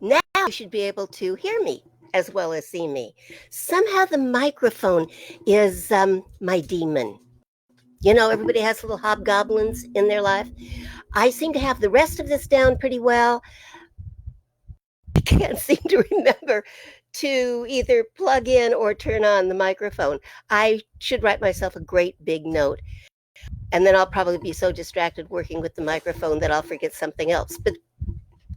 Now you should be able to hear me as well as see me. Somehow the microphone is my demon. You know, everybody has little hobgoblins in their life. I seem to have the rest of this down pretty well. I can't seem to remember to either plug in or turn on the microphone. I should write myself a great big note. And then I'll probably be so distracted working with the microphone that I'll forget something else. But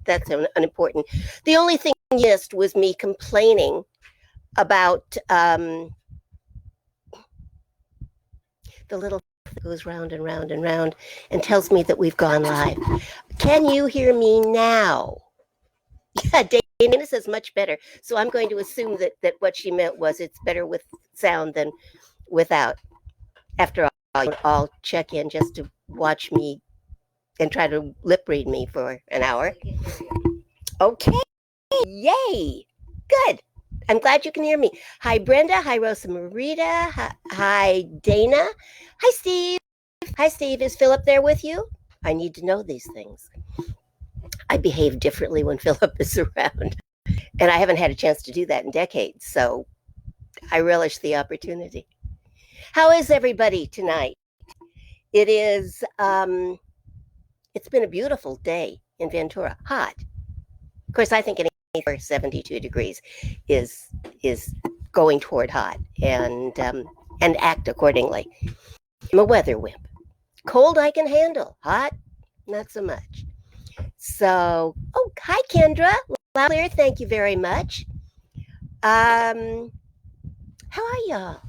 that's unimportant. The only thing I missed was me complaining about the little that goes round and round and round and tells me that we've gone live. Can you hear me now? Yeah, Dana says much better. So I'm going to assume that what she meant was it's better with sound than without. After all, I'll check in just to watch me and try to lip read me for an hour. Okay, yay, good. I'm glad you can hear me. Hi, Brenda. Hi, Rosa Marita. Hi, Dana. Hi, Steve. Hi, Steve. Is Philip there with you? I need to know these things. I behave differently when Philip is around, and I haven't had a chance to do that in decades, so I relish the opportunity. How is everybody tonight? It is, it's been a beautiful day in Ventura. Hot. Of course, I think anything over 72 degrees is going toward hot, and act accordingly. I'm a weather wimp. Cold I can handle. Hot, not so much. So, oh, hi, Kendra. Loud clear, thank you very much. How are y'all?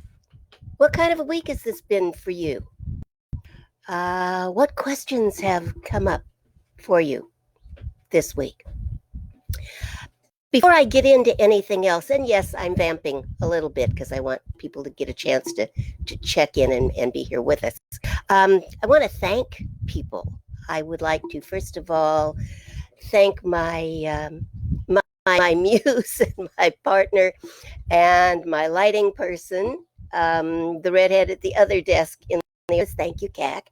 What kind of a week has this been for you? What questions have come up for you this week? Before I get into anything else, and yes, I'm vamping a little bit because I want people to get a chance to check in and be here with us. I want to thank people. I would like to, first of all, thank my muse and my partner and my lighting person, the redhead at the other desk in the office. Thank you, Cac,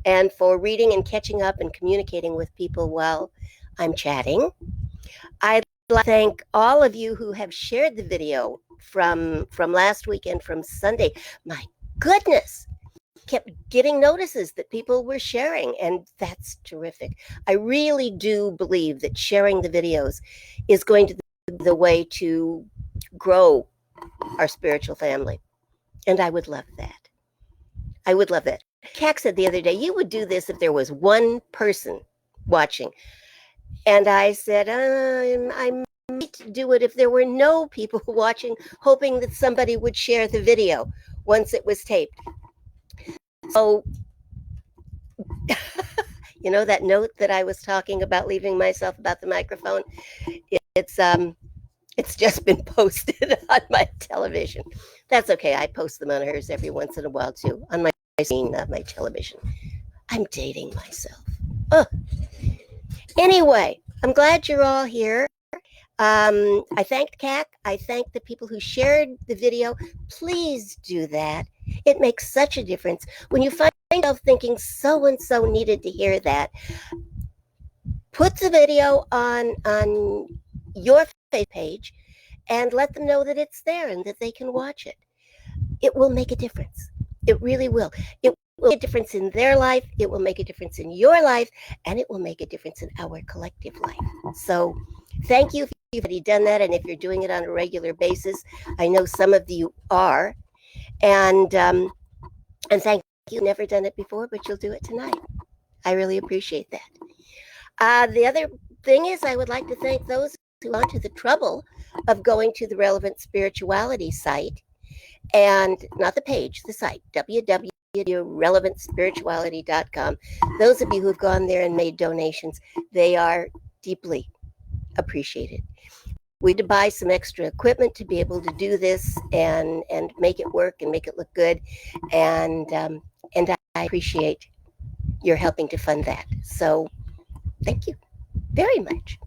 and for reading and catching up and communicating with people while I'm chatting. I'd like to thank all of you who have shared the video from last weekend, from Sunday. My goodness, kept getting notices that people were sharing, and that's terrific. I really do believe that sharing the videos is going to be the way to grow our spiritual family, and I would love that. I would love that. Cac said the other day, you would do this if there was one person watching. And I said, I might do it if there were no people watching, hoping that somebody would share the video once it was taped. So, you know, that note that I was talking about leaving myself about the microphone, it's just been posted on my television. That's okay. I post them on hers every once in a while too, on my screen, my television. I'm dating myself. Oh. Anyway, I'm glad you're all here. I thanked Cac. I thank the people who shared the video. Please do that. It makes such a difference. When you find yourself thinking so-and-so needed to hear that, put the video on your Facebook page and let them know that it's there and that they can watch it. It will make a difference. It really will. It will make a difference in their life. It will make a difference in your life, and it will make a difference in our collective life. So thank you if you've already done that, and if you're doing it on a regular basis. I know some of you are, and thank you. You've never done it before, but you'll do it tonight. I really appreciate that. The other thing is, I would like to thank those who went to the trouble of going to the Relevant Spirituality site, and not the page, the site, www.relevantspirituality.com. Those of you who have gone there and made donations, they are deeply appreciated. We had to buy some extra equipment to be able to do this and make it work and make it look good, and I appreciate your helping to fund that. So thank you very much.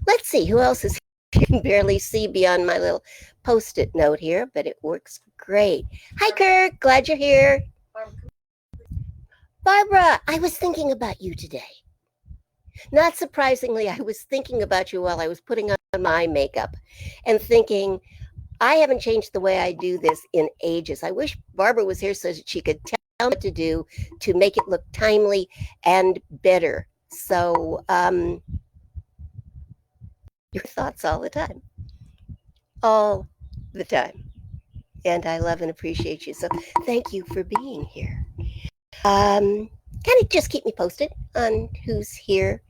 Let's see who else is here. You can barely see beyond my little post-it note here, but it works great. Hi, Kirk. Glad you're here. Barbara, I was thinking about you today. Not surprisingly, I was thinking about you while I was putting on my makeup and thinking, I haven't changed the way I do this in ages. I wish Barbara was here so that she could tell me what to do to make it look timely and better. So, your thoughts all the time. All the time. And I love and appreciate you. So thank you for being here. Kind of just keep me posted on who's here,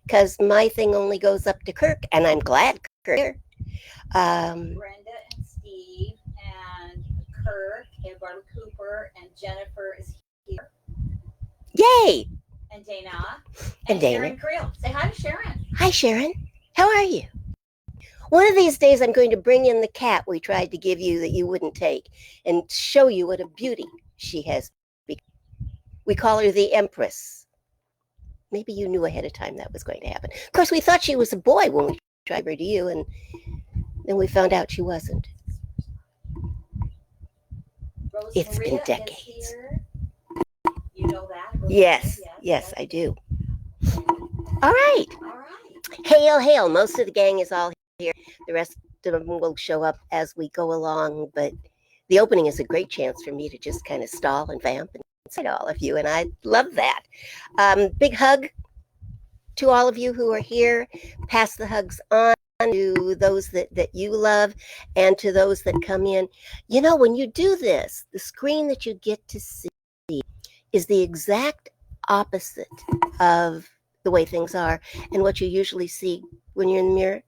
because my thing only goes up to Kirk, and I'm glad Kirk's here. Brenda and Steve and Kirk and Barbara Cooper and Jennifer is here. Yay! And Dana. And Dana. Sharon Creel. Say hi to Sharon. Hi, Sharon. How are you? One of these days, I'm going to bring in the cat we tried to give you that you wouldn't take and show you what a beauty she has become. We call her the Empress. Maybe you knew ahead of time that was going to happen. Of course, we thought she was a boy when we tried her to you, and then we found out she wasn't. Rose It's Maria been decades. You know that? Yes, I do. All right. All right. Hail, hail. Most of the gang is all here. The rest of them will show up as we go along, but the opening is a great chance for me to just kind of stall and vamp and say to all of you, and I love that. Big hug to all of you who are here. Pass the hugs on to those that you love and to those that come in. You know, when you do this, the screen that you get to see is the exact opposite of the way things are and what you usually see when you're in the mirror.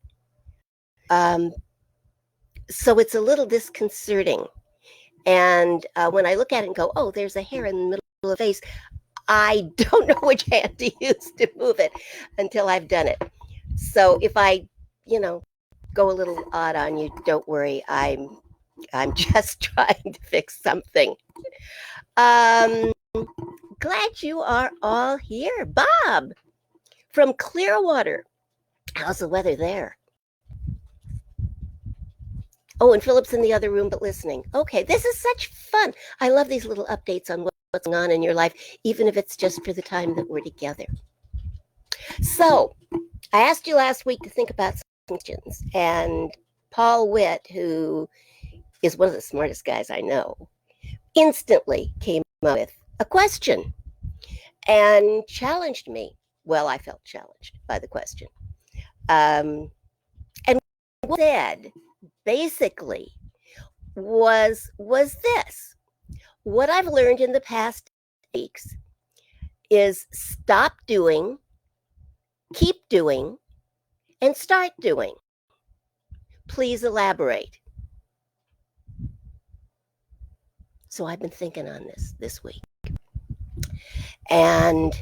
So it's a little disconcerting. And when I look at it and go, oh, there's a hair in the middle of the face, I don't know which hand to use to move it until I've done it. So if I, go a little odd on you, don't worry. I'm just trying to fix something. Glad you are all here. Bob from Clearwater. How's the weather there? Oh, and Philip's in the other room, but listening. Okay, this is such fun. I love these little updates on what's going on in your life, even if it's just for the time that we're together. So, I asked you last week to think about some questions, and Paul Witt, who is one of the smartest guys I know, instantly came up with a question and challenged me. Well, I felt challenged by the question. And what said basically was this. What I've learned in the past weeks is stop doing, keep doing, and start doing. Please elaborate. So I've been thinking on this week. And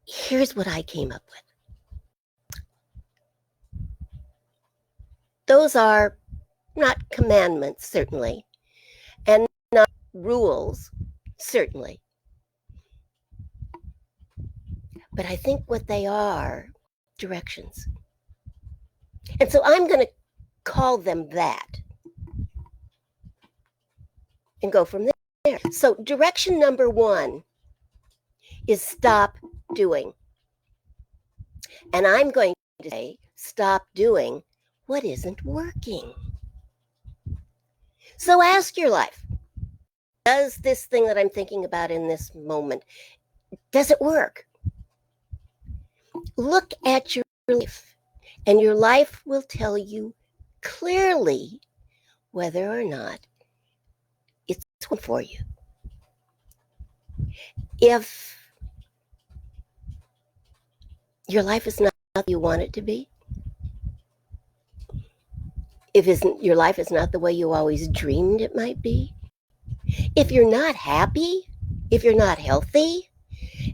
here's what I came up with. Those are not commandments, certainly, and not rules, certainly. But I think what they are, directions. And so I'm going to call them that and go from there. So direction number 1 is stop doing. And I'm going to say stop doing what isn't working. So ask your life, does this thing that I'm thinking about in this moment, does it work? Look at your life, and your life will tell you clearly whether or not it's one for you. If your life is not what you want it to be, if your life is not the way you always dreamed it might be, if you're not happy, if you're not healthy,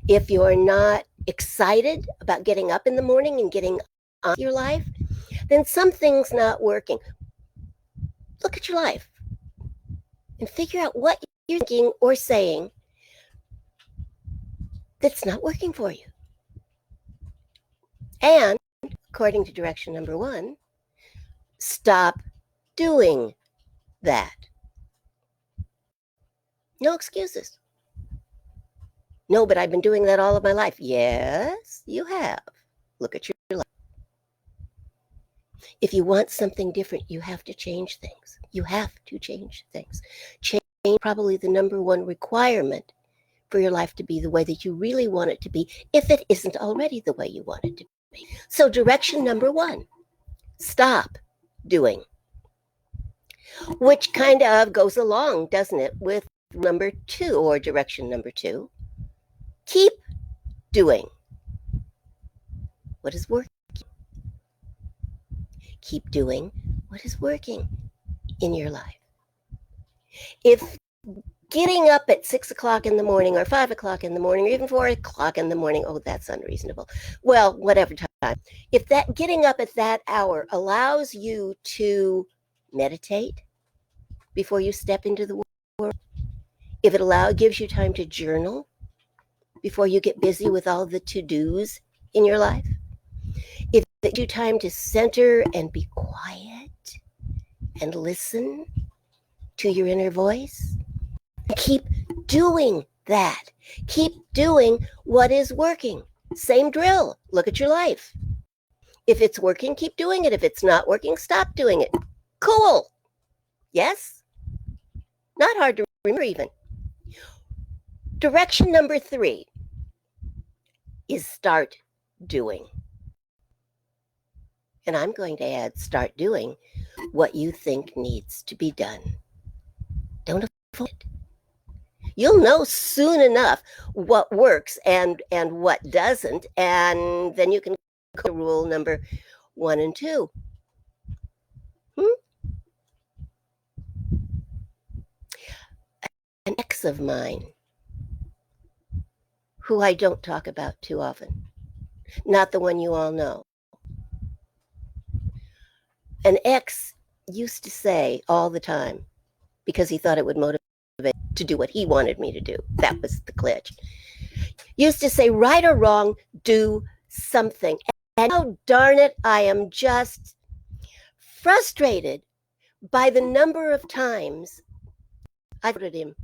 if you're not excited about getting up in the morning and getting on with your life, then something's not working. Look at your life and figure out what you're thinking or saying that's not working for you. And according to direction number 1, stop doing that. No excuses. No, but I've been doing that all of my life. Yes, you have. Look at your life. If you want something different, you have to change things. You have to change things. Change probably the number one requirement for your life to be the way that you really want it to be, if it isn't already the way you want it to be. So direction number one, stop doing. Which kind of goes along, doesn't it, with number two, or direction number two. Keep doing what is working. Keep doing what is working in your life. If getting up at 6 o'clock in the morning or 5 o'clock in the morning or even 4 o'clock in the morning, oh, that's unreasonable. Well, whatever time. If that getting up at that hour allows you to meditate before you step into the world, if it gives you time to journal before you get busy with all the to-dos in your life, if it gives you time to center and be quiet and listen to your inner voice, keep doing that. Keep doing what is working. Same drill. Look at your life. If it's working, keep doing it. If it's not working, stop doing it. Cool. Yes? Not hard to remember even. Direction number 3 is start doing. And I'm going to add start doing what you think needs to be done. Don't avoid it. You'll know soon enough what works and what doesn't, and then you can go to rule number 1 and 2. An ex of mine, who I don't talk about too often, not the one you all know. An ex used to say all the time, because he thought it would motivate to do what he wanted me to do. That was the glitch. Used to say, right or wrong, do something. And oh, darn it, I am just frustrated by the number of times I quoted him.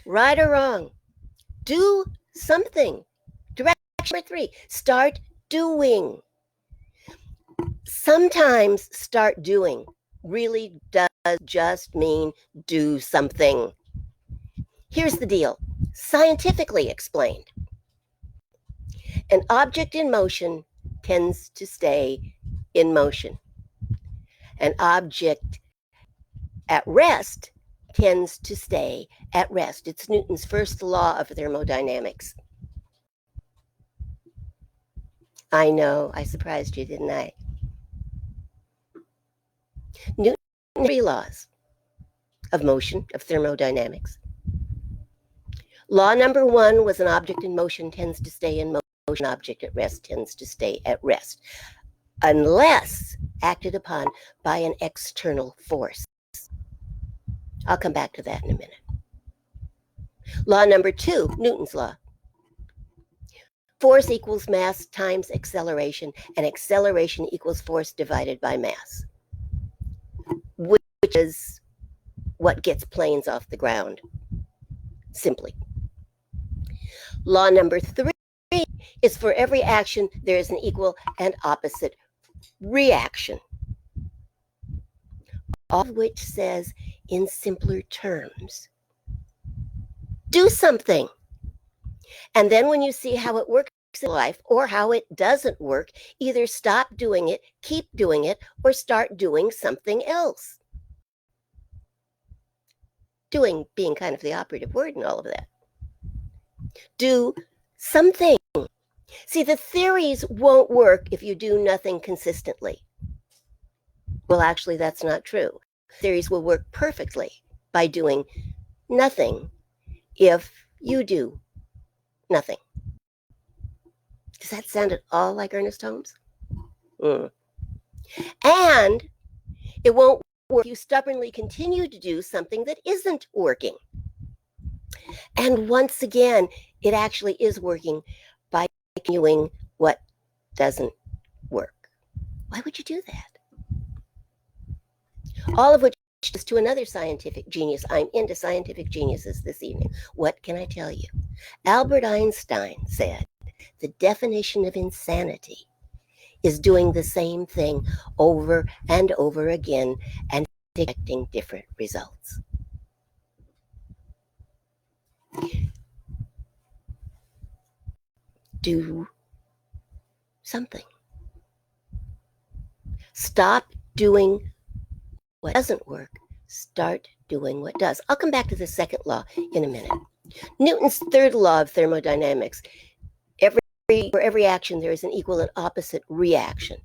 Right or wrong, do something. Direction number 3, start doing. Sometimes start doing really does just mean do something. Here's the deal, scientifically explained. An object in motion tends to stay in motion. An object at rest tends to stay at rest. It's Newton's first law of thermodynamics. I know, I surprised you, didn't I? Newton's 3 laws of motion, of thermodynamics. Law number 1 was an object in motion tends to stay in motion, an object at rest tends to stay at rest, unless acted upon by an external force. I'll come back to that in a minute. Law number 2, Newton's law. Force equals mass times acceleration, and acceleration equals force divided by mass, which is what gets planes off the ground, simply. Law number 3 is for every action, there is an equal and opposite reaction. All of which says, in simpler terms, do something. And then when you see how it works in life or how it doesn't work, either stop doing it, keep doing it, or start doing something else. Doing being kind of the operative word in all of that. Do something. See, the theories won't work if you do nothing consistently. Well, actually, that's not true. Theories will work perfectly by doing nothing if you do nothing. Does that sound at all like Ernest Holmes? And it won't work if you stubbornly continue to do something that isn't working. And once again, it actually is working by doing what doesn't work. Why would you do that? All of which this to another scientific genius. I'm into scientific geniuses this evening. What can I tell you? Albert Einstein said the definition of insanity is doing the same thing over and over again and expecting different results. Do something. Stop doing what doesn't work. Start doing what does. I'll come back to the second law in a minute. Newton's third law of thermodynamics. For every action, there is an equal and opposite reaction.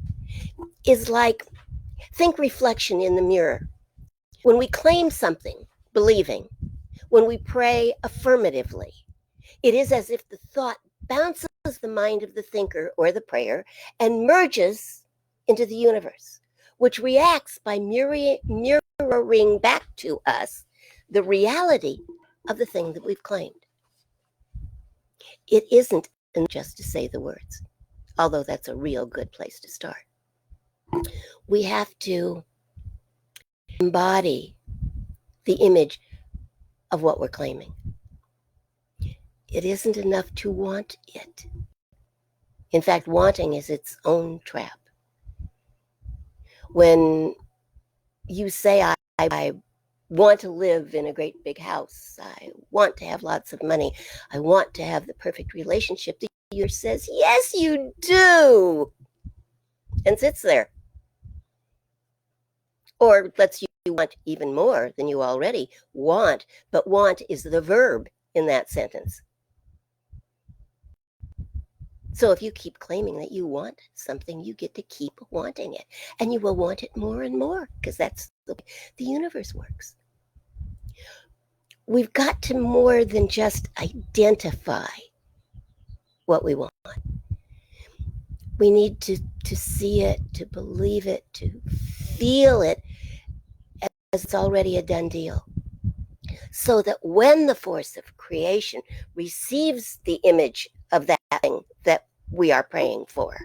Is like, think reflection in the mirror. When we claim something, believing, when we pray affirmatively, it is as if the thought bounces the mind of the thinker or the prayer and merges into the universe, which reacts by mirroring back to us the reality of the thing that we've claimed. It isn't just to say the words, although that's a real good place to start. We have to embody the image of what we're claiming. It isn't enough to want it. In fact, wanting is its own trap. When you say, I want to live in a great big house, I want to have lots of money, I want to have the perfect relationship, the universe says, yes, you do, and sits there. Or lets you want even more than you already want, but want is the verb in that sentence. So if you keep claiming that you want something, you get to keep wanting it. And you will want it more and more, because that's the way the universe works. We've got to more than just identify what we want. We need to see it, to believe it, to feel it as it's already a done deal. So that when the force of creation receives the image of that thing that we are praying for,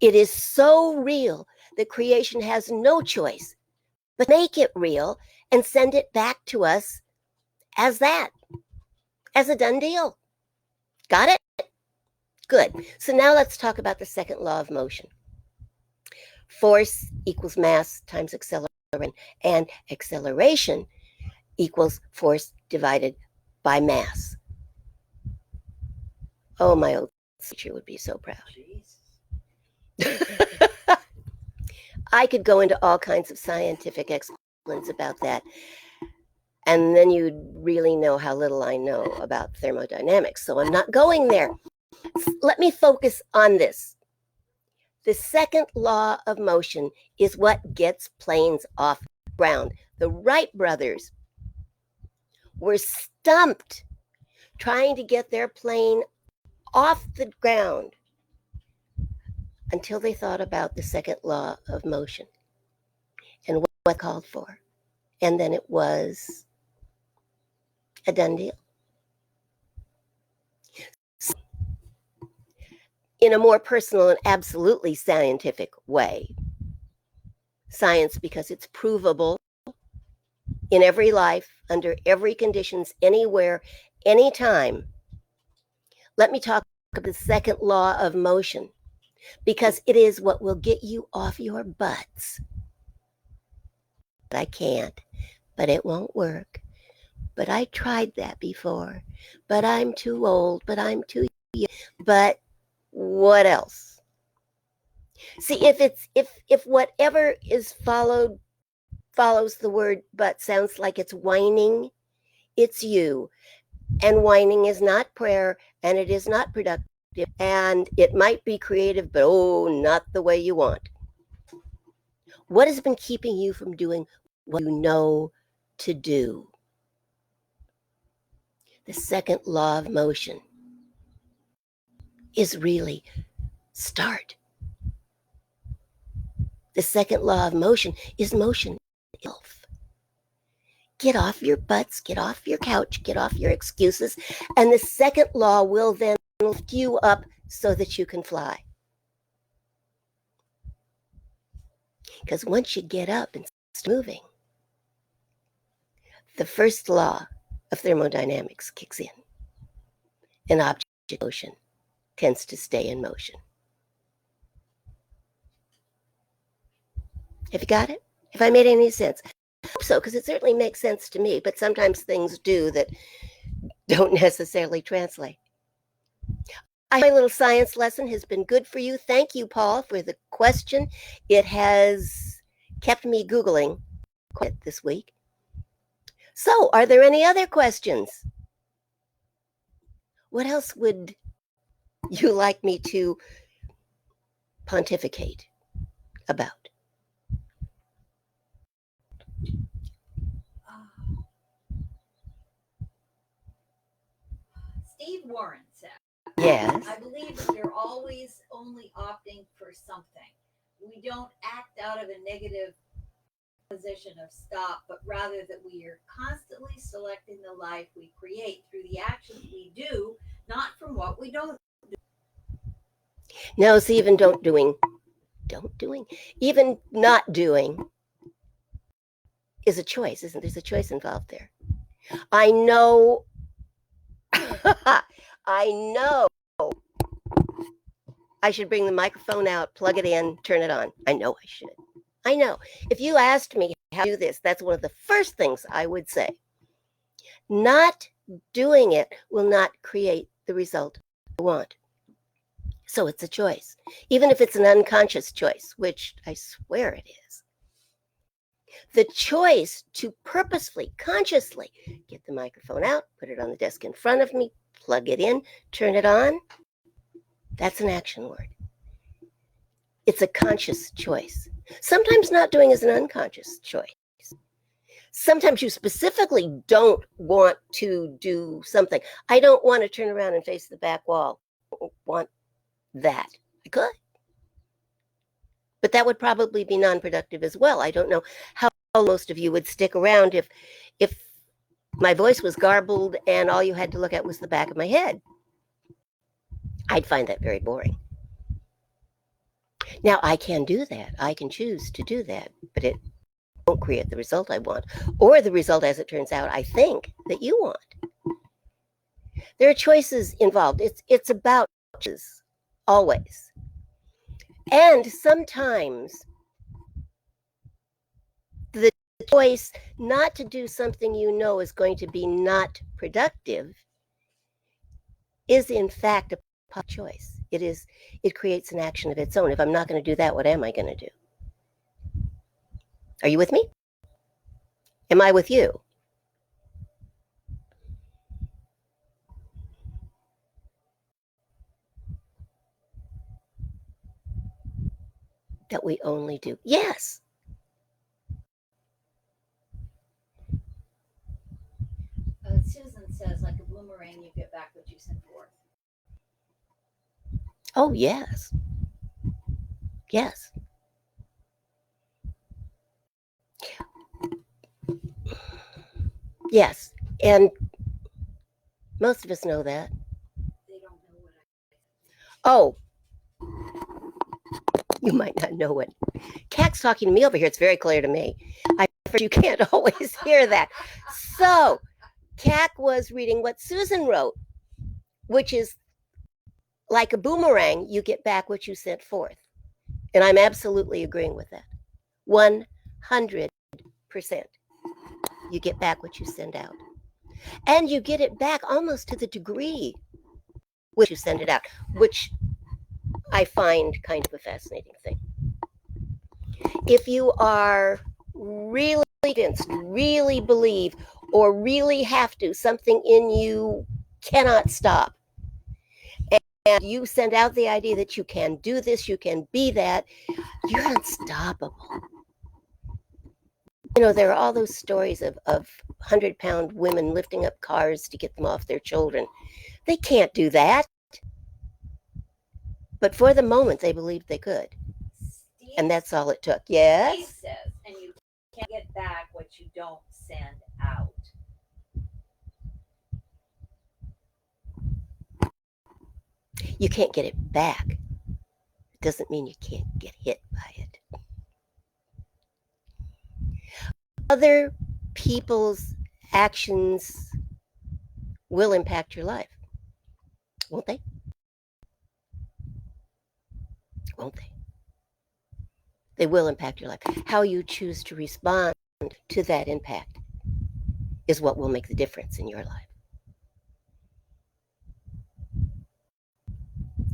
it is so real that creation has no choice but make it real and send it back to us as that, as a done deal. Got it? Good. So now let's talk about the second law of motion. Force equals mass times acceleration, and acceleration equals force divided by mass. Oh, my old teacher would be so proud. I could go into all kinds of scientific explanations about that, and then you'd really know how little I know about thermodynamics, so I'm not going there. Let me focus on this. The second law of motion is what gets planes off the ground. The Wright brothers were stumped trying to get their plane off the ground until they thought about the second law of motion and what it called for. And then it was a done deal. In a more personal and absolutely scientific way, science, because it's provable in every life, under every conditions, anywhere, anytime. Let me talk about the second law of motion, because it is what will get you off your butts. I can't, but it won't work. But I tried that before. But I'm too old, but I'm too young. But what else? See, if whatever is follows the word but sounds like it's whining, it's you. And whining is not prayer, and it is not productive, and it might be creative, but oh, not the way you want. What has been keeping you from doing what you know to do? The second law of motion is really start. The second law of motion is motion itself. Get off your butts, get off your couch, get off your excuses, and the second law will then lift you up so that you can fly. Because once you get up and start moving, the first law of thermodynamics kicks in. An object in motion tends to stay in motion. Have you got it? Have I made any sense? I hope so, because it certainly makes sense to me, but sometimes things do that don't necessarily translate. I hope my little science lesson has been good for you. Thank you, Paul, for the question. It has kept me Googling quite this week. So, are there any other questions? What else would you like me to pontificate about? Steve Warren said, Yes. I believe that we're always only opting for something. We don't act out of a negative position of stop, but rather that we are constantly selecting the life we create through the actions we do, not from what we don't do. No, see, even even not doing is a choice, isn't there? There's a choice involved there. I know, I know I should bring the microphone out, plug it in, turn it on. I know I should. I know. If you asked me how to do this, that's one of the first things I would say. Not doing it will not create the result I want. So it's a choice, even if it's an unconscious choice, which I swear it is. The choice to purposefully, consciously get the microphone out, put it on the desk in front of me, plug it in, turn it on, that's an action word. It's a conscious choice. Sometimes not doing is an unconscious choice. Sometimes you specifically don't want to do something. I don't want to turn around and face the back wall. I don't want that. I could. But that would probably be non-productive as well. I don't know how most of you would stick around if my voice was garbled and all you had to look at was the back of my head. I'd find that very boring. Now, I can do that. I can choose to do that, but it won't create the result I want, or the result, as it turns out, I think that you want. There are choices involved. It's about choices, always. And sometimes the choice not to do something you know is going to be not productive is in fact a choice. It creates an action of its own. If I'm not going to do that, what am I going to do? Are you with me? Am I with you? That we only do. Yes. Susan says, like a boomerang, you get back what you sent forth. Oh, yes. Yes. Yes. And most of us know that. They don't know what Oh, you might not know it. Cat's talking to me over here. It's very clear to me. You can't always hear that. So, Cat was reading what Susan wrote, which is like a boomerang, you get back what you sent forth. And I'm absolutely agreeing with that. 100%. You get back what you send out. And you get it back almost to the degree which you send it out, which I find kind of a fascinating thing. If you are really convinced, really believe, or really have to, something in you cannot stop, and you send out the idea that you can do this, you can be that, you're unstoppable. You know, there are all those stories of 100-pound women lifting up cars to get them off their children. They can't do that. But for the moment, they believed they could. Steve, And that's all it took. Yes? Steve says, and you can't get back what you don't send out. You can't get it back. It doesn't mean you can't get hit by it. Other people's actions will impact your life, won't they? Won't they? They will impact your life. How you choose to respond to that impact is what will make the difference in your life.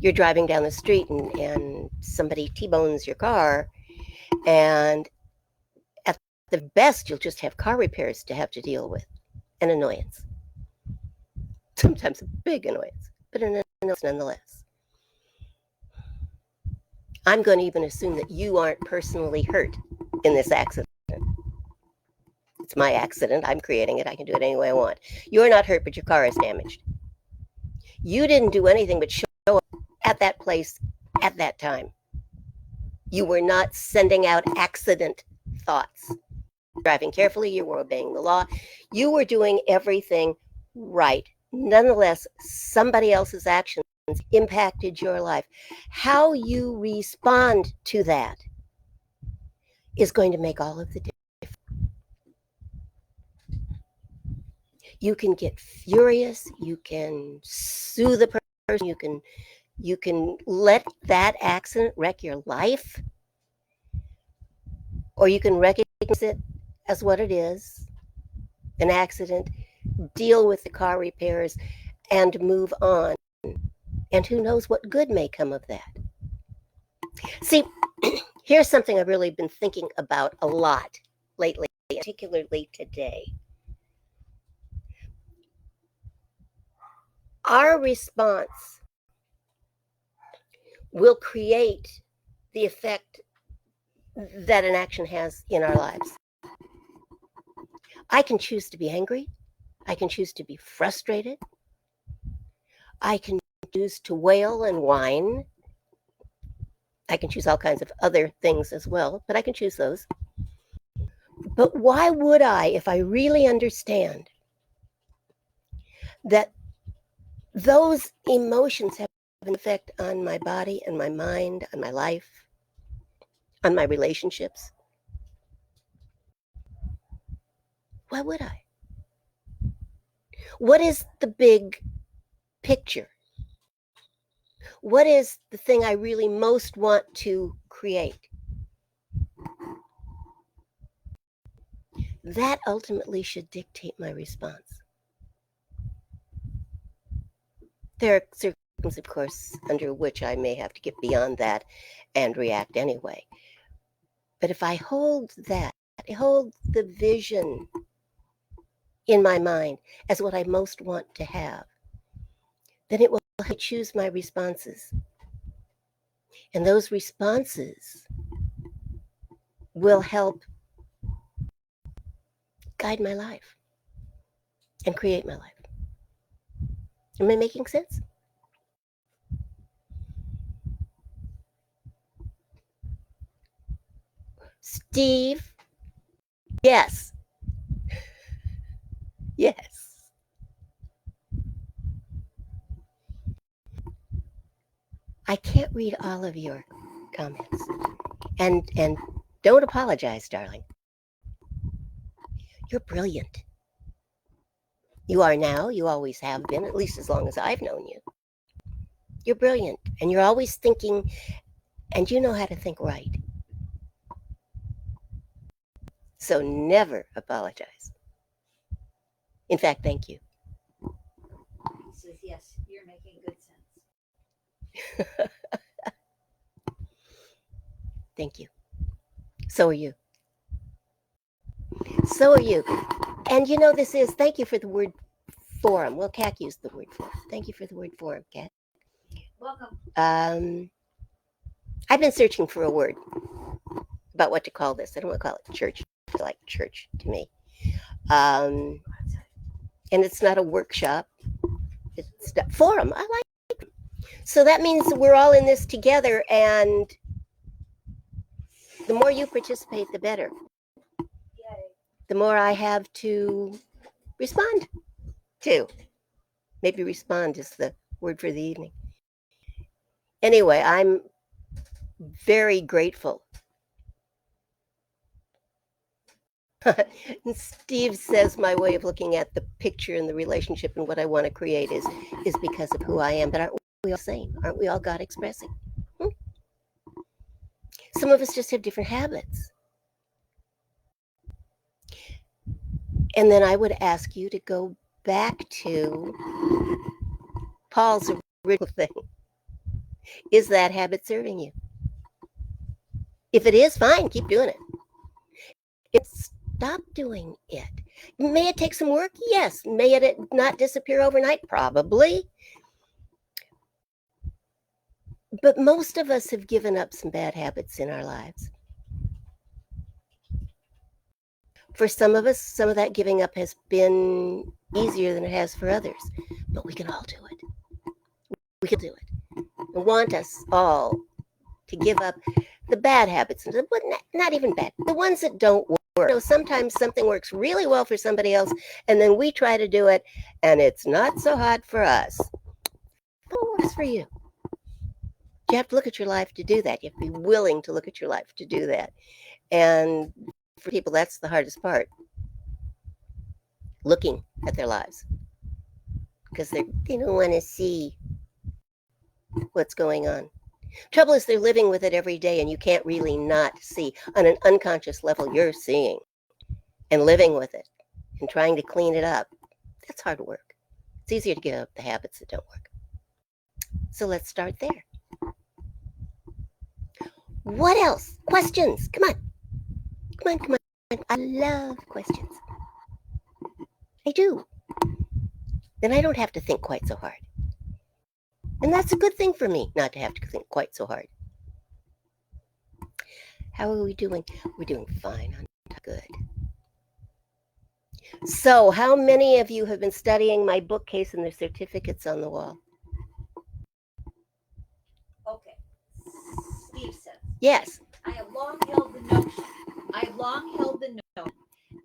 You're driving down the street and somebody T-bones your car, and at the best, you'll just have car repairs to have to deal with. An annoyance. Sometimes a big annoyance, but an annoyance nonetheless. I'm going to even assume that you aren't personally hurt in this accident. It's my accident. I'm creating it. I can do it any way I want. You're not hurt, but your car is damaged. You didn't do anything but show up at that place at that time. You were not sending out accident thoughts. Driving carefully, you were obeying the law. You were doing everything right. Nonetheless, somebody else's actions impacted your life. How you respond to that is going to make all of the difference. You can get furious, you can sue the person, you can let that accident wreck your life, or you can recognize it as what it is, an accident, deal with the car repairs, and move on. And who knows what good may come of that. See, here's something I've really been thinking about a lot lately, particularly today. Our response will create the effect that an action has in our lives. I can choose to be angry. I can choose to be frustrated. I can choose to wail and whine. I can choose all kinds of other things as well, but I can choose those. But why would I, if I really understand that those emotions have an effect on my body and my mind, on my life, on my relationships? Why would I? What is the big picture? What is the thing I really most want to create? That ultimately should dictate my response. There are circumstances, of course, under which I may have to get beyond that and react anyway. But if I hold the vision in my mind as what I most want to have, then it will help me choose my responses. And those responses will help guide my life and create my life. Am I making sense? Steve? Yes. Yes. I can't read all of your comments. And don't apologize, darling. You're brilliant. You are now, you always have been, at least as long as I've known you. You're brilliant, and you're always thinking, and you know how to think right. So never apologize. In fact, thank you. He says, yes, you're making good sense. Thank you. So are you. So are you. And you know, thank you for the word forum. Well, Kat used the word forum. Thank you for the word forum, Kat. Welcome. I've been searching for a word about what to call this. I don't want to call it church. I feel like church to me. And it's not a workshop. It's not, forum. I like it. So that means we're all in this together, and the more you participate, the better. Yay. The more I have to respond to. Maybe respond is the word for the evening. Anyway, I'm very grateful Steve says my way of looking at the picture and the relationship and what I want to create is because of who I am. But aren't we all the same? Aren't we all God expressing? Hmm? Some of us just have different habits. And then I would ask you to go back to Paul's original thing. Is that habit serving you? If it is, fine, keep doing it. Stop doing it. May it take some work? Yes. May it not disappear overnight? Probably. But most of us have given up some bad habits in our lives. For some of us, some of that giving up has been easier than it has for others. But we can all do it. We can do it. I want us all to give up the bad habits, not even bad, the ones that don't work. Sometimes something works really well for somebody else, and then we try to do it, and it's not so hot for us. What works for you? You have to look at your life to do that. You have to be willing to look at your life to do that. And for people, that's the hardest part. Looking at their lives. Because they don't want to see what's going on. Trouble is they're living with it every day, and you can't really not see. On an unconscious level, you're seeing and living with it and trying to clean it up. That's hard work. It's easier to give up the habits that don't work. So let's start there. What else? Questions. Come on. Come on, come on. I love questions. I do. Then I don't have to think quite so hard. And that's a good thing for me, not to have to think quite so hard. How are we doing? We're doing fine. Good. So, how many of you have been studying my bookcase and the certificates on the wall? Okay. Steve says. Yes. I have long held the notion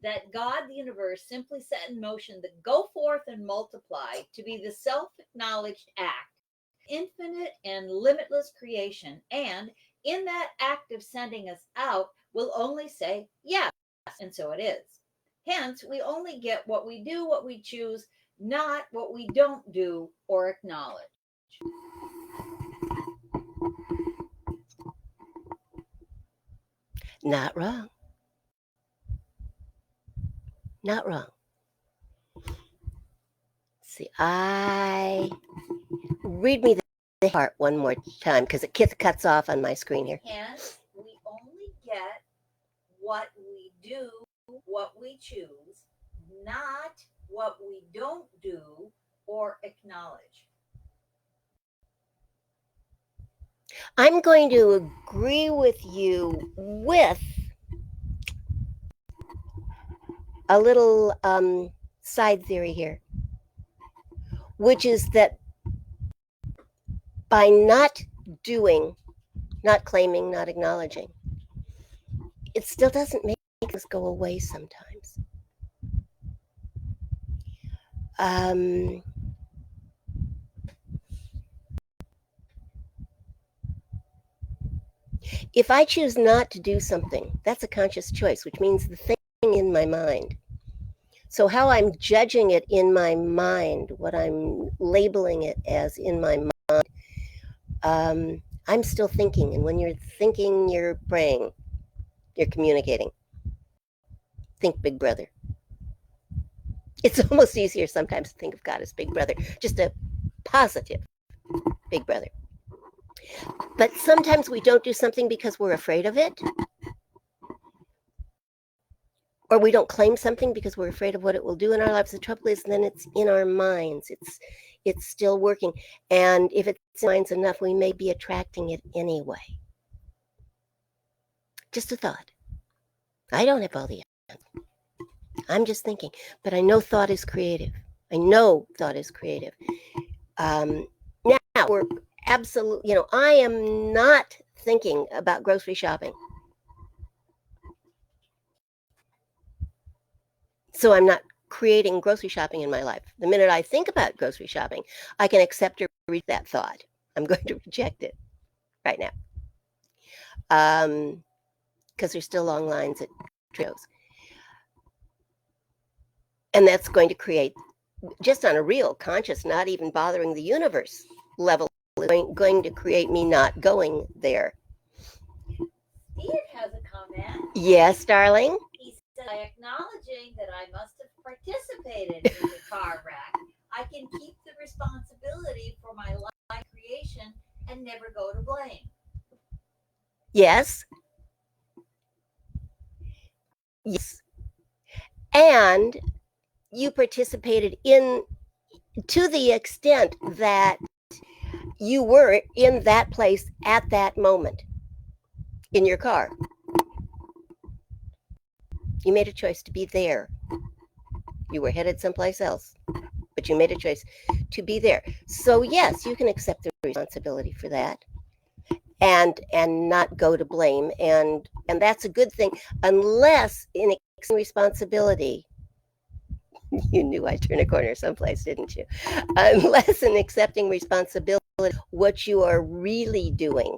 that God, the universe, simply set in motion the go forth and multiply to be the self-acknowledged act, infinite and limitless creation, and in that act of sending us out, will only say yes, and so it is. Hence, we only get what we do, what we choose, not what we don't do or acknowledge. Not wrong. Not wrong. See, read me the part one more time because it cuts off on my screen here. Hence, we only get what we do, what we choose, not what we don't do or acknowledge. I'm going to agree with you with a little side theory here, which is that by not doing, not claiming, not acknowledging, it still doesn't make us go away sometimes. If I choose not to do something, that's a conscious choice, which means the thing in my mind. So how I'm judging it in my mind, what I'm labeling it as in my mind, I'm still thinking. And when you're thinking, you're praying, you're communicating. Think Big Brother. It's almost easier sometimes to think of God as Big Brother, just a positive Big Brother. But sometimes we don't do something because we're afraid of it. Or we don't claim something because we're afraid of what it will do in our lives. The trouble is then it's in our minds. It's still working. And if it's in our minds enough, we may be attracting it anyway. Just a thought. I don't have all the answers. I'm just thinking. But I know thought is creative. I know thought is creative. Now, we're absolutely, I am not thinking about grocery shopping. So I'm not creating grocery shopping in my life. The minute I think about grocery shopping, I can accept or reject that thought. I'm going to reject it right now. Because there's still long lines at Trails. And that's going to create, just on a real conscious, not even bothering the universe level, going to create me not going there. Steve has a comment. Yes, darling? He says, by acknowledging that I must have participated in the car wreck, I can keep the responsibility for my life creation and never go to blame. Yes. Yes. And you participated in, to the extent that you were in that place at that moment in your car. You made a choice to be there. You were headed someplace else, but you made a choice to be there. So yes, you can accept the responsibility for that and not go to blame, and that's a good thing, unless in accepting responsibility, you knew I'd turn a corner someplace, didn't you? Unless in accepting responsibility, what you are really doing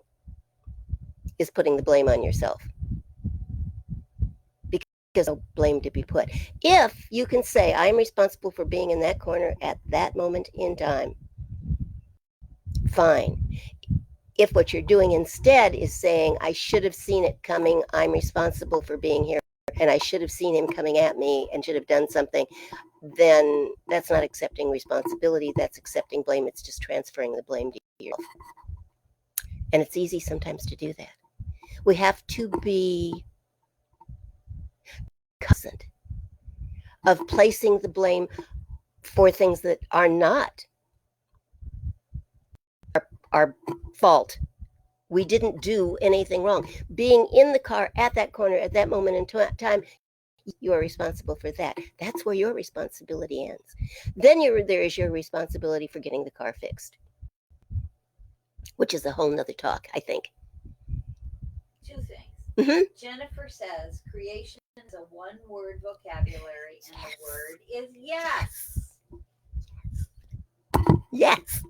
is putting the blame on yourself, because no blame to be put. If you can say, I'm responsible for being in that corner at that moment in time, fine. If what you're doing instead is saying, I should have seen it coming, I'm responsible for being here, and I should have seen him coming at me and should have done something, then that's not accepting responsibility, that's accepting blame. It's just transferring the blame to yourself. And it's easy sometimes to do that. We have to be cognizant of placing the blame for things that are not our fault. We didn't do anything wrong. Being in the car at that corner at that moment in time, you are responsible for that. That's where your responsibility ends. Then there is your responsibility for getting the car fixed, which is a whole nother talk, I think. Two things. Mm-hmm. Jennifer says creation is a one-word vocabulary, and the word is yes. Yes.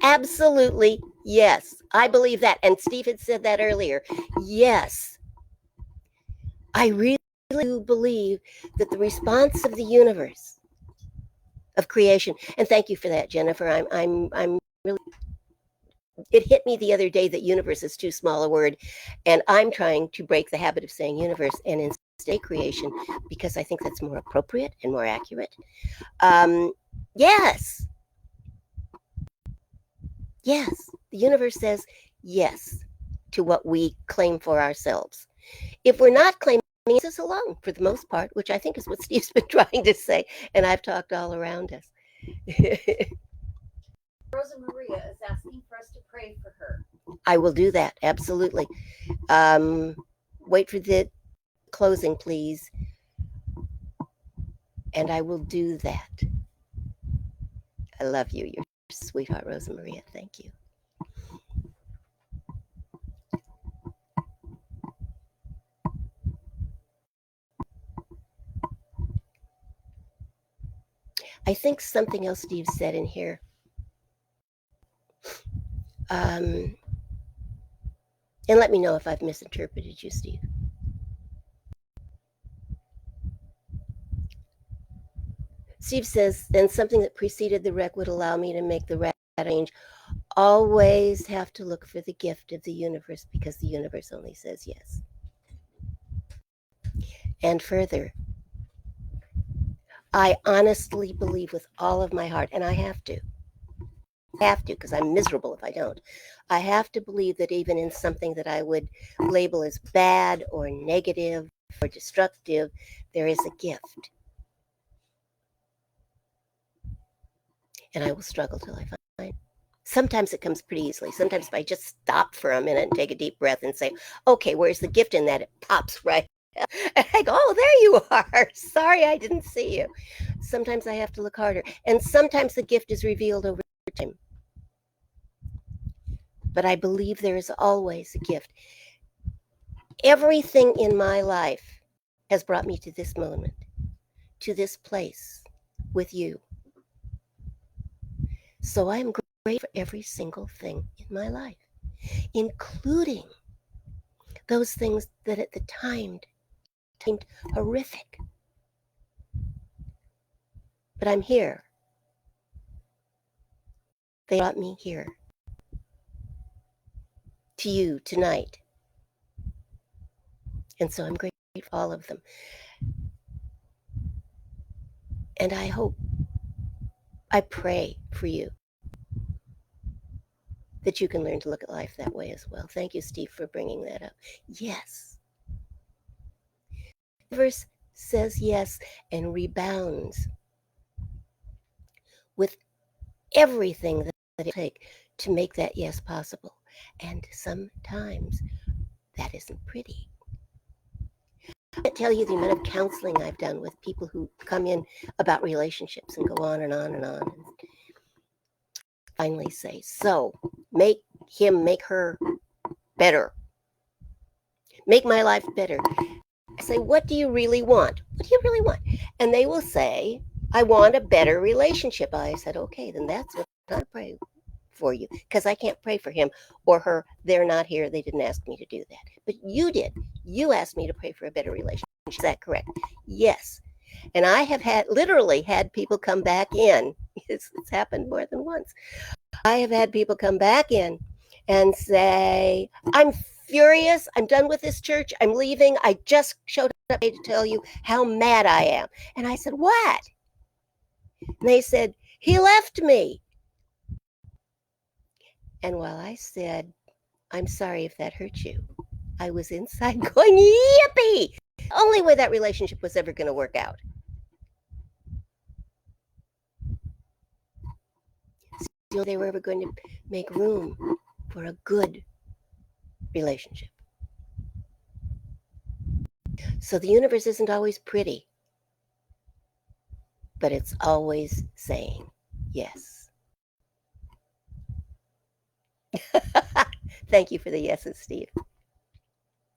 Absolutely, yes. I believe that. And Steve had said that earlier. Yes. I really do believe that the response of the universe, of creation, and thank you for that, Jennifer. I'm really, it hit me the other day that universe is too small a word, and I'm trying to break the habit of saying universe and instead creation, because I think that's more appropriate and more accurate. Yes. Yes. The universe says yes to what we claim for ourselves. If we're not claiming, leaves us alone for the most part, which I think is what Steve's been trying to say, and I've talked all around us. Rosa Maria is asking for us to pray for her. I will do that, absolutely. Wait for the closing, please, and I will do that. I love you. You're a sweetheart, Rosa Maria. Thank you. I think something else Steve said in here. And let me know if I've misinterpreted you, Steve. Steve says, and something that preceded the wreck would allow me to make the wreck change. Always have to look for the gift of the universe, because the universe only says yes. And further, I honestly believe with all of my heart, and I have to, because I'm miserable if I don't. I have to believe that even in something that I would label as bad or negative or destructive, there is a gift. And I will struggle till I find. Sometimes it comes pretty easily. Sometimes if I just stop for a minute and take a deep breath and say, okay, where's the gift in that? It pops right up. And I go, oh, there you are. Sorry, I didn't see you. Sometimes I have to look harder. And sometimes the gift is revealed over time. But I believe there is always a gift. Everything in my life has brought me to this moment, to this place with you. So I'm grateful for every single thing in my life, including those things that at the time seemed horrific. But I'm here. They brought me here. To you tonight. And so I'm grateful for all of them. And I pray for you that you can learn to look at life that way as well. Thank you, Steve, for bringing that up. Yes. The universe says yes and rebounds with everything that it takes to make that yes possible. And sometimes that isn't pretty. I can't tell you the amount of counseling I've done with people who come in about relationships and go on and on and on. And finally say, so make her better. Make my life better. I say, what do you really want? What do you really want? And they will say, I want a better relationship. I said, okay, then that's what I pray for you, because I can't pray for him or her. They're not here. They didn't ask me to do that. But you did. You asked me to pray for a better relationship. Is that correct? Yes. And I have literally had people come back in. It's happened more than once. I have had people come back in and say, I'm furious. I'm done with this church. I'm leaving. I just showed up to tell you how mad I am. And I said, what? And they said, he left me. And while I said, I'm sorry if that hurt you, I was inside going, yippee! The only way that relationship was ever going to work out. So they were ever going to make room for a good relationship. So the universe isn't always pretty, but it's always saying yes. Thank you for the yeses, Steve.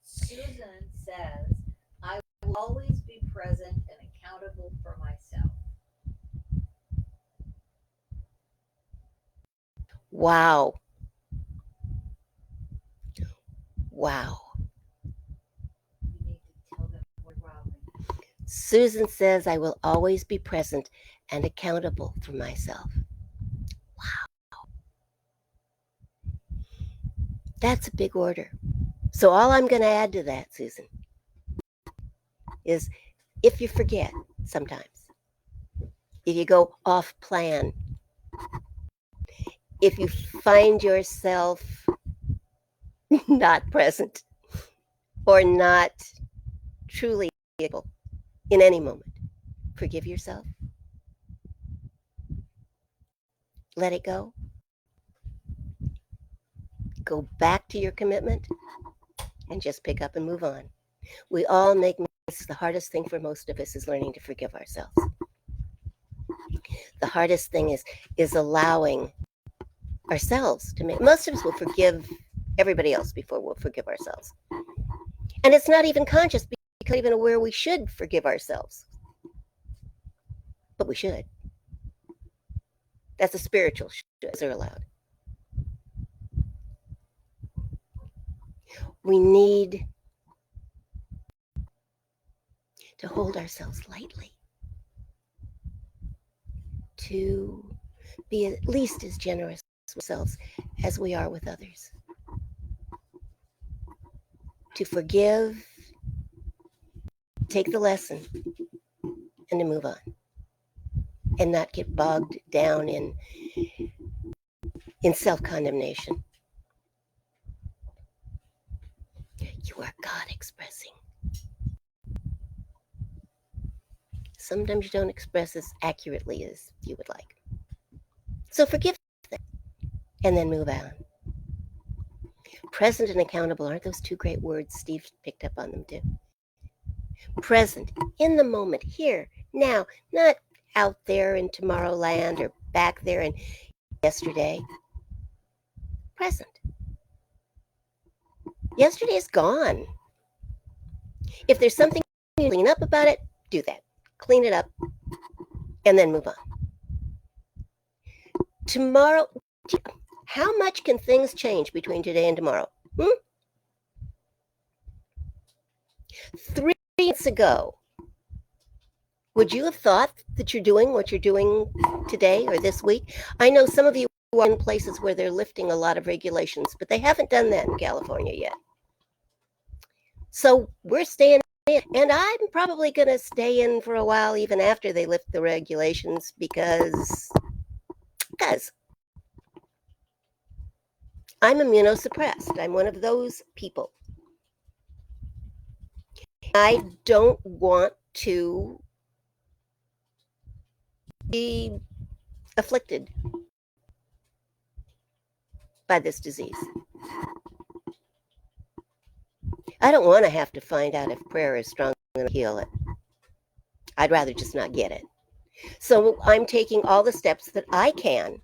Susan says, I will always be present and accountable for myself. Wow. Wow. You need to tell them what Robin. Susan says, I will always be present and accountable for myself. Wow. That's a big order. So all I'm going to add to that, Susan, is if you forget sometimes, if you go off plan, if you find yourself not present or not truly able in any moment, forgive yourself. Let it go. Go back to your commitment and just pick up and move on. We all make mistakes. The hardest thing for most of us is learning to forgive ourselves. The hardest thing is allowing ourselves to make. Most of us will forgive everybody else before we'll forgive ourselves. And it's not even conscious because we're even aware we should forgive ourselves. But we should. That's a spiritual should. Are allowed. We need to hold ourselves lightly, to be at least as generous with ourselves as we are with others, to forgive, take the lesson, and to move on, and not get bogged down in self-condemnation. You are God expressing. Sometimes you don't express as accurately as you would like. So forgive them and then move on. Present and accountable, aren't those two great words? Steve picked up on them too. Present, in the moment, here, now, not out there in Tomorrowland or back there in yesterday. Present. Yesterday is gone. If there's something you clean up about it, do that. Clean it up and then move on. Tomorrow, how much can things change between today and tomorrow? 3 months ago, Would you have thought that you're doing what you're doing today or this week? I know some of you are in places where they're lifting a lot of regulations, but they haven't done that in California yet. So we're staying in, and I'm probably going to stay in for a while even after they lift the regulations because I'm immunosuppressed. I'm one of those people. I don't want to be afflicted by this disease. I don't want to have to find out if prayer is strong enough to heal it. I'd rather just not get it. So I'm taking all the steps that I can,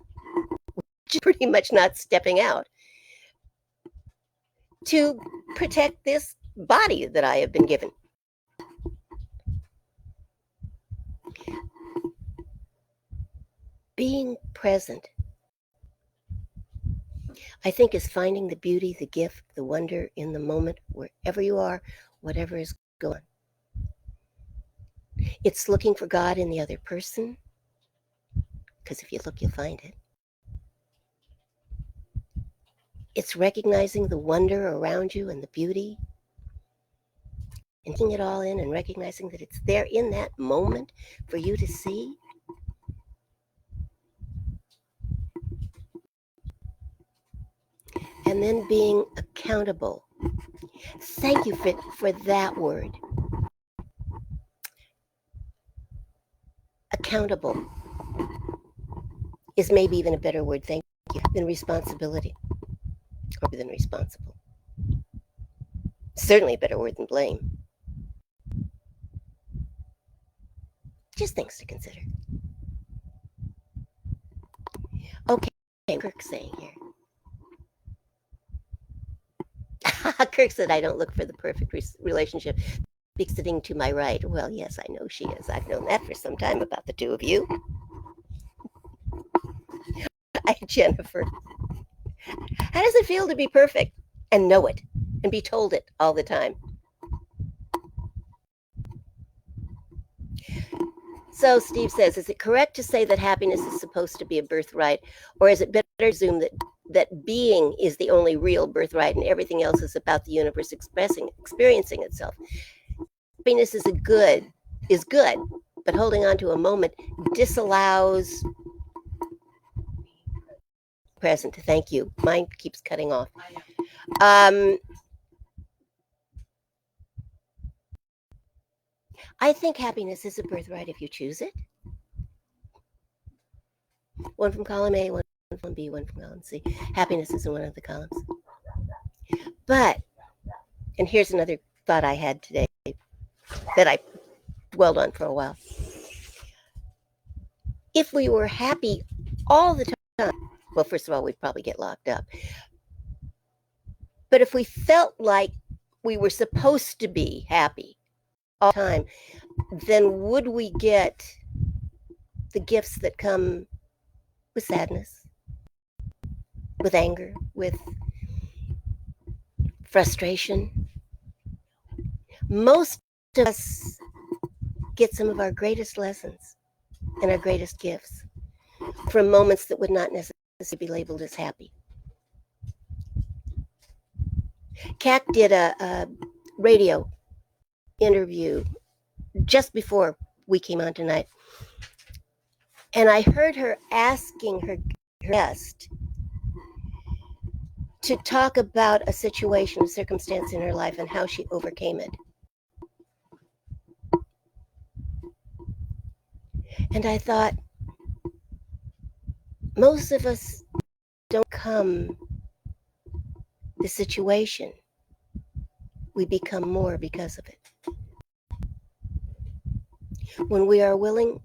which is pretty much not stepping out, to protect this body that I have been given. Being present, I think, is finding the beauty, the gift, the wonder in the moment, wherever you are, whatever is going on. It's looking for God in the other person, because if you look, you'll find it. It's recognizing the wonder around you and the beauty, and taking it all in and recognizing that it's there in that moment for you to see. And then being accountable. Thank you for that word. Accountable is maybe even a better word, thank you, than responsibility or than responsible. Certainly a better word than blame. Just things to consider. Okay, Kirk's saying here. Kirk said, I don't look for the perfect relationship. Speaks sitting to my right. Well, yes, I know she is. I've known that for some time about the two of you. Hi, Jennifer. How does it feel to be perfect and know it and be told it all the time? So Steve says, is it correct to say that happiness is supposed to be a birthright, or is it better to assume that being is the only real birthright and everything else is about the universe experiencing itself? Happiness is good, but holding on to a moment disallows present. Thank you. Mine keeps cutting off. I think happiness is a birthright if you choose it. One from column A, one from B, one from column C. Happiness is in one of the columns. But, and here's another thought I had today that I dwelled on for a while. If we were happy all the time, well, first of all, we'd probably get locked up. But if we felt like we were supposed to be happy all the time, then would we get the gifts that come with sadness, with anger, with frustration? Most of us get some of our greatest lessons and our greatest gifts from moments that would not necessarily be labeled as happy. Kat did a radio interview just before we came on tonight, and I heard her asking her guest to talk about a situation, a circumstance in her life, and how she overcame it. And I thought, most of us don't come the situation. We become more because of it. When we are willing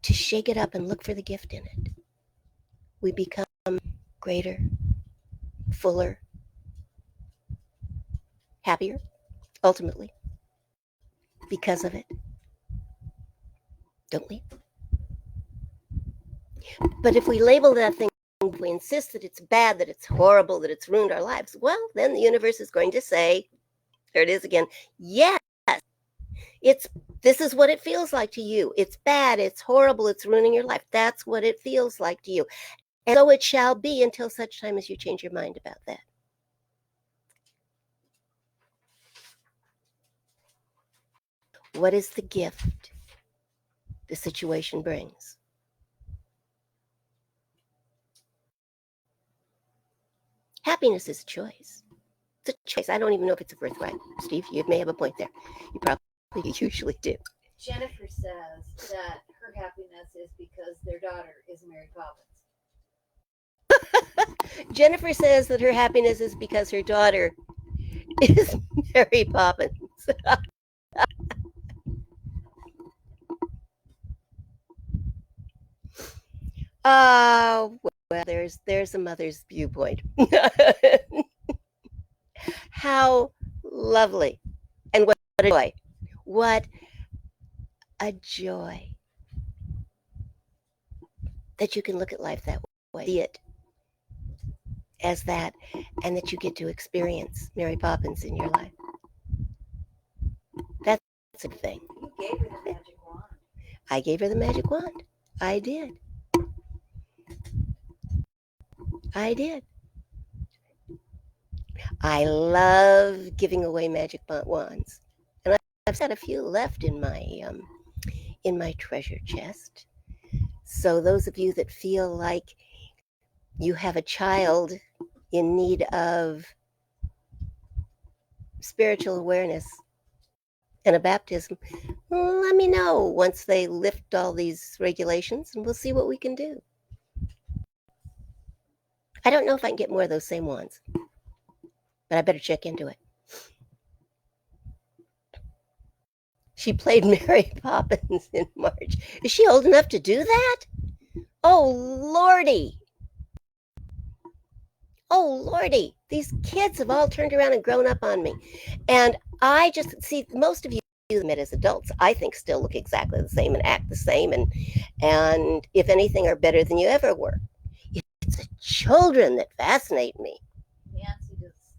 to shake it up and look for the gift in it, we become greater, fuller, happier, ultimately, because of it. Don't we? But if we label that thing, if we insist that it's bad, that it's horrible, that it's ruined our lives, well, then the universe is going to say, there it is again, yes, it's This is what it feels like to you. It's bad, it's horrible, it's ruining your life. That's what it feels like to you. And so it shall be until such time as you change your mind about that. What is the gift the situation brings? Happiness is a choice. It's a choice. I don't even know if it's a birthright. Steve, you may have a point there. You probably usually do. Jennifer says that her happiness is because their daughter is Mary Poppins. Jennifer says that her happiness is because her daughter is Mary Poppins. Oh, well, there's a mother's viewpoint. How lovely. And what a joy. What a joy that you can look at life that way, see it as that, and that you get to experience Mary Poppins in your life. That's a thing. You gave her the magic wand. I gave her the magic wand. I did. I did. I love giving away magic wands, and I've got a few left in my treasure chest. So those of you that feel like you have a child in need of spiritual awareness and a baptism, let me know once they lift all these regulations, and we'll see what we can do. I don't know if I can get more of those same ones, but I better check into it. She played Mary Poppins in March. Is she old enough to do that? Oh, Lordy. Oh, Lordy. These kids have all turned around and grown up on me. And I just see most of you met as adults, I think, still look exactly the same and act the same. And if anything, are better than you ever were. It's the children that fascinate me. Nancy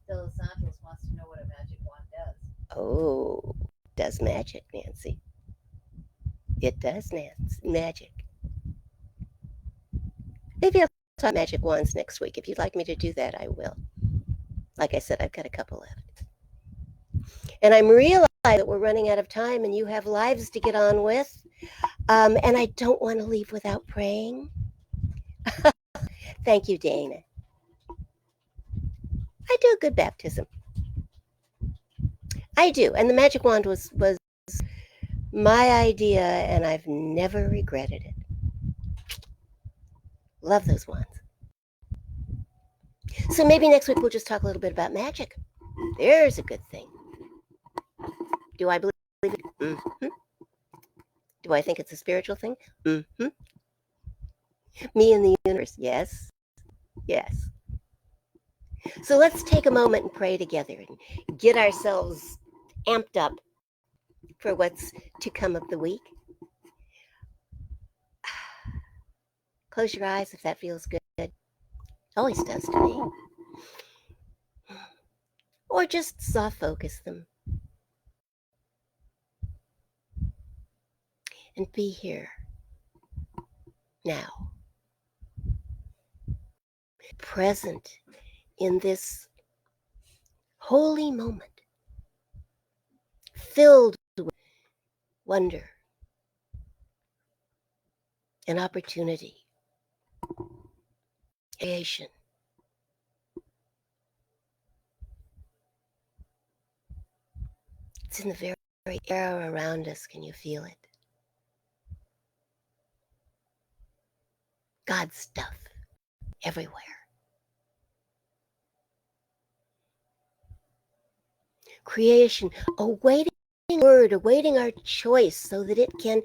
De Los Santos wants to know what a magic wand does. Oh, it does magic, Nancy. It does, Nancy. Magic. Maybe I'll talk magic wands next week. If you'd like me to do that, I will. Like I said, I've got a couple left. And I'm realizing that we're running out of time and you have lives to get on with. And I don't want to leave without praying. Thank you, Dana. I do a good baptism. I do. And the magic wand was my idea, and I've never regretted it. Love those wands. So maybe next week we'll just talk a little bit about magic. There's a good thing. Do I believe it? Mm-hmm. Do I think it's a spiritual thing? Mm-hmm. Me and the universe? Yes. Yes. So let's take a moment and pray together and get ourselves amped up for what's to come of the week. Close your eyes if that feels good. Always does to me. Or just soft focus them. And be here now. Present in this holy moment. Filled with wonder and opportunity. Creation. It's in the very air around us. Can you feel it? God's stuff everywhere. Creation awaiting word, awaiting our choice so that it can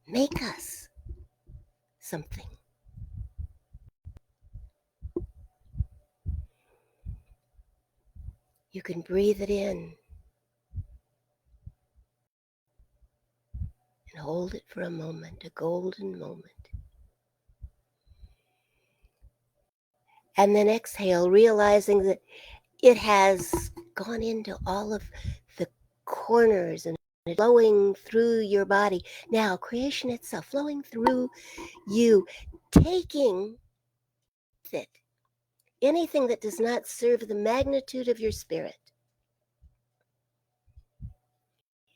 make us something. You can breathe it in and hold it for a moment, a golden moment. And then exhale, realizing that it has gone into all of the corners and flowing through your body. Now, creation itself flowing through you, taking it anything that does not serve the magnitude of your spirit,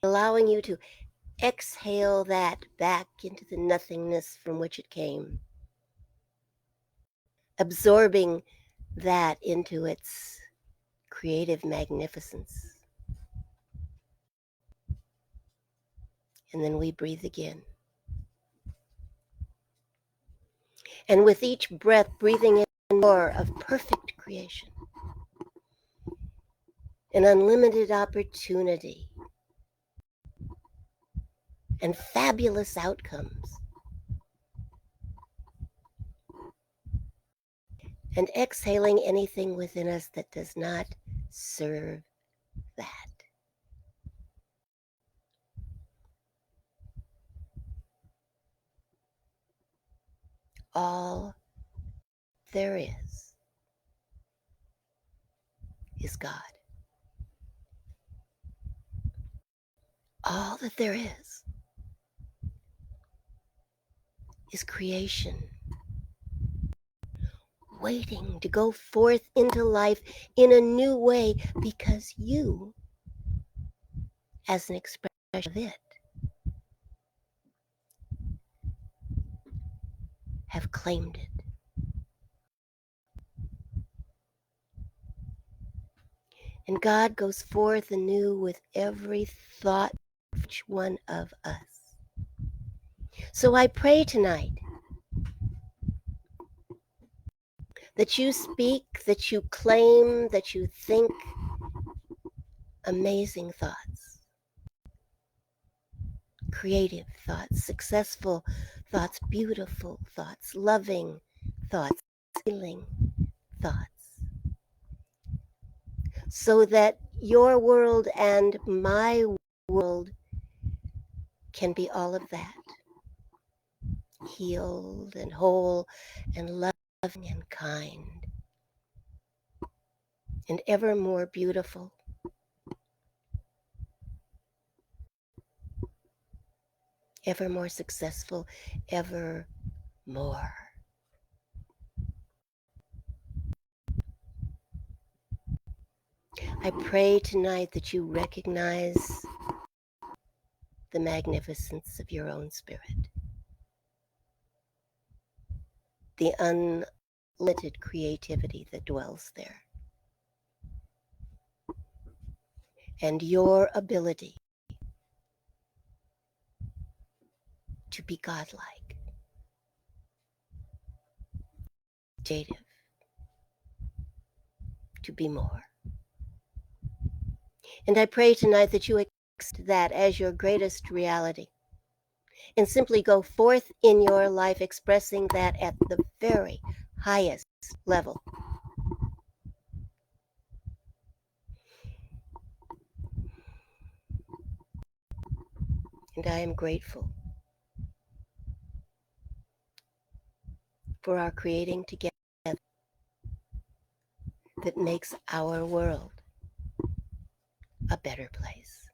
allowing you to exhale that back into the nothingness from which it came, absorbing that into its creative magnificence. And then we breathe again. And with each breath, breathing in more of perfect creation, an unlimited opportunity, and fabulous outcomes. And exhaling anything within us that does not serve that. All there is God. All that there is creation, waiting to go forth into life in a new way because you, as an expression of it, have claimed it. And God goes forth anew with every thought of each one of us. So I pray tonight that you speak, that you claim, that you think amazing thoughts, creative thoughts, successful thoughts, beautiful thoughts, loving thoughts, healing thoughts, so that your world and my world can be all of that, healed and whole and loving and kind and ever more beautiful. Ever more successful, ever more. I pray tonight that you recognize the magnificence of your own spirit, the unlimited creativity that dwells there, and your ability to be godlike, creative, to be more. And I pray tonight that you accept that as your greatest reality and simply go forth in your life expressing that at the very highest level. And I am grateful for our creating together that makes our world a better place.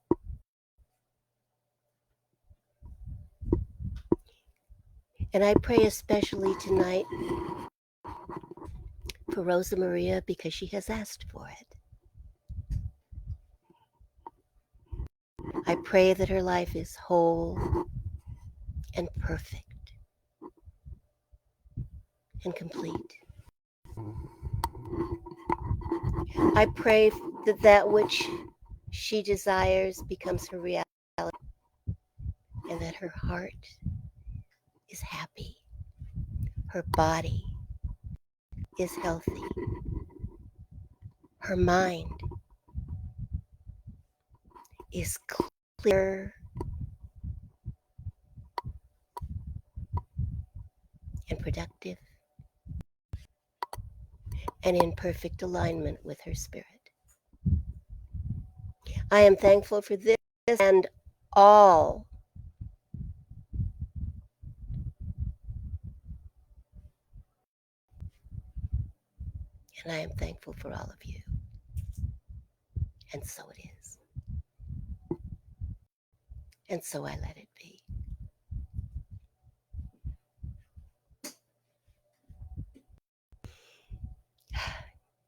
And I pray especially tonight for Rosa Maria because she has asked for it. I pray that her life is whole and perfect and complete. I pray that that which she desires becomes her reality and that her heart is happy, her body is healthy, her mind is clear and productive and in perfect alignment with her spirit. I am thankful for this and all. And I am thankful for all of you. And so it is. And so I let it be.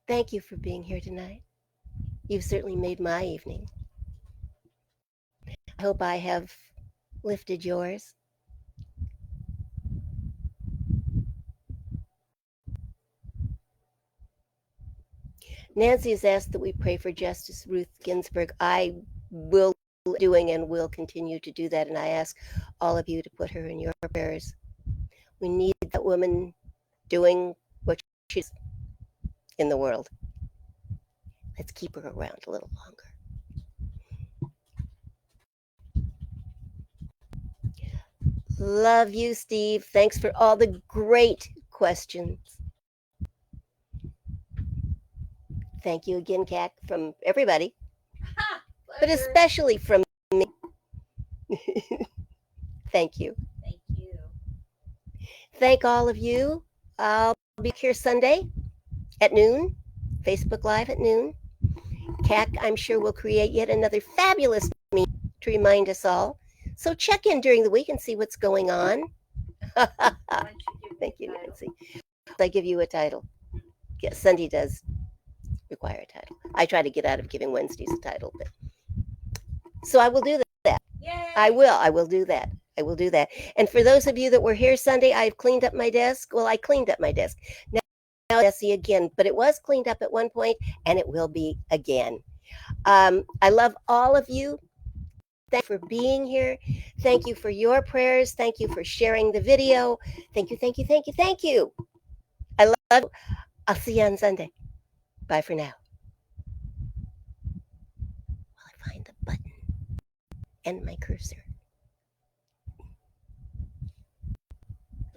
Thank you for being here tonight. You've certainly made my evening. I hope I have lifted yours. Nancy has asked that we pray for Justice Ruth Ginsburg. I will doing and will continue to do that, and I ask all of you to put her in your prayers. We need that woman doing what she's in the world. Let's keep her around a little longer. Love you, Steve. Thanks for all the great questions. Thank you again, Kat, from everybody, but especially from me. Thank you. Thank you. Thank all of you. I'll be here Sunday at noon, Facebook Live at noon. Kat, I'm sure, will create yet another fabulous meeting to remind us all. So check in during the week and see what's going on. Thank you, Nancy. I give you a title. Yes, Sunday does require a title. I try to get out of giving Wednesdays a title, but so I will do that. Yay! I will do that. I will do that. And for those of you that were here Sunday, I've cleaned up my desk. Well, I cleaned up my desk. Now messy again, but it was cleaned up at one point, and it will be again. I love all of you. Thank you for being here. Thank you for your prayers. Thank you for sharing the video. Thank you, thank you, thank you, thank you. I love you. I'll see you on Sunday. Bye for now. While I find the button and my cursor.